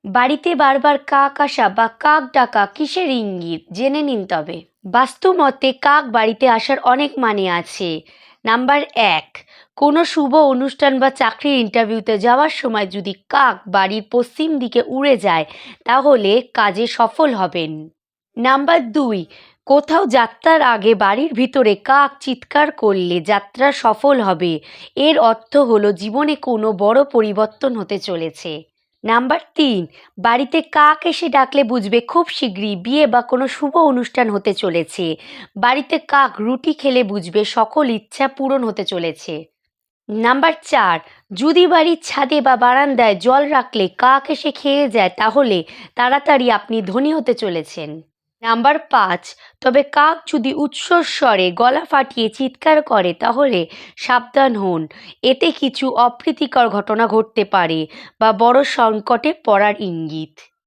বাড়িতে বারবার কাক আসা বা কাক ডাকা কিসের ইঙ্গিত জেনে নিন তবে। বাস্তু মতে কাক বাড়িতে আসার অনেক মানে আছে। নাম্বার এক, কোনো শুভ অনুষ্ঠান বা চাকরির ইন্টারভিউতে যাওয়ার সময় যদি কাক বাড়ির পশ্চিম দিকে উড়ে যায় তাহলে কাজে সফল হবেন। নাম্বার দুই, কোথাও যাত্রার আগে বাড়ির ভিতরে কাক চিৎকার করলে যাত্রা সফল হবে। এর অর্থ হলো জীবনে কোনো বড় পরিবর্তন হতে চলেছে। নাম্বার তিন, বাড়িতে কাক এসে ডাকলে বুঝবে খুব শিগগিরই বিয়ে বা কোনো শুভ অনুষ্ঠান হতে চলেছে। বাড়িতে কাক রুটি খেলে বুঝবে সকল ইচ্ছা পূরণ হতে চলেছে। নাম্বার চার, যদি বাড়ির ছাদে বা বারান্দায় জল রাখলে কাক এসে খেয়ে যায় তাহলে তাড়াতাড়ি আপনি ধনী হতে চলেছেন। নাম্বার পাঁচ, তবে কাক যদি উচ্চস্বরে গলা ফাটিয়ে চিৎকার করে তাহলে সাবধান হন। এতে কিছু অপ্রীতিকর ঘটনা ঘটতে পারে বা বড় সংকটে পড়ার ইঙ্গিত।